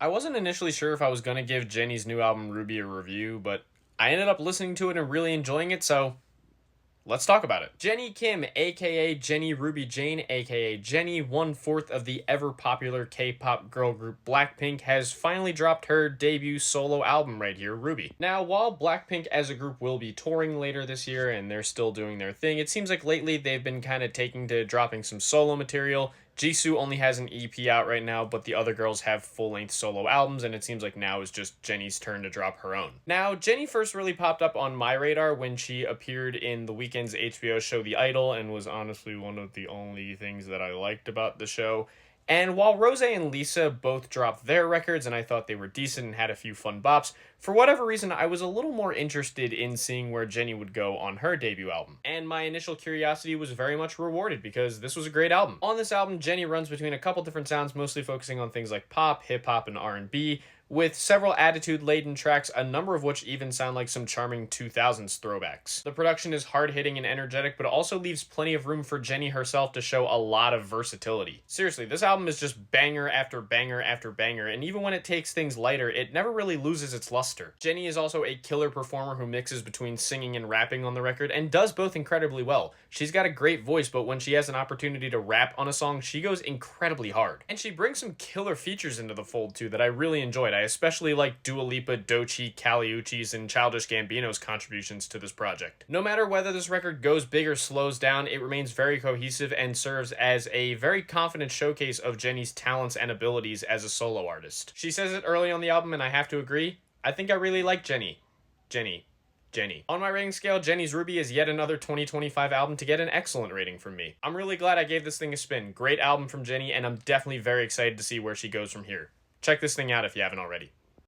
I wasn't initially sure if I was going to give Jennie's new album Ruby a review, but I ended up listening to it and really enjoying it, so let's talk about it. Jennie Kim, aka Jennie Ruby Jane, aka Jennie, one-fourth of the ever-popular K-pop girl group Blackpink, has finally dropped her debut solo album right here, Ruby. Now, while Blackpink as a group will be touring later this year and they're still doing their thing, it seems like lately they've been kind of taking to dropping some solo material. Ji-soo only has an EP out right now, but the other girls have full-length solo albums, and it seems like now is just Jennie's turn to drop her own. Now, Jennie first really popped up on my radar when she appeared in the weekend's HBO show The Idol, and was honestly one of the only things that I liked about the show. And while Rose and Lisa both dropped their records and I thought they were decent and had a few fun bops, for whatever reason I was a little more interested in seeing where Jennie would go on her debut album. And my initial curiosity was very much rewarded because this was a great album. On this album, Jennie runs between a couple different sounds, mostly focusing on things like pop, hip-hop, and R&B, with several attitude-laden tracks, a number of which even sound like some charming 2000s throwbacks. The production is hard-hitting and energetic, but also leaves plenty of room for Jennie herself to show a lot of versatility. Seriously, this album is just banger after banger after banger, and even when it takes things lighter, it never really loses its luster. Jennie is also a killer performer who mixes between singing and rapping on the record, and does both incredibly well. She's got a great voice, but when she has an opportunity to rap on a song, she goes incredibly hard. And she brings some killer features into the fold too that I really enjoyed. I especially like Dua Lipa, Doechii, Kali Uchis, and Childish Gambino's contributions to this project. No matter whether this record goes big or slows down, it remains very cohesive and serves as a very confident showcase of Jennie's talents and abilities as a solo artist. She says it early on the album, and I have to agree, I think I really like Jennie. Jennie. On my rating scale, Jennie's Ruby is yet another 2025 album to get an excellent rating from me. I'm really glad I gave this thing a spin. Great album from Jennie, and I'm definitely very excited to see where she goes from here. Check this thing out if you haven't already.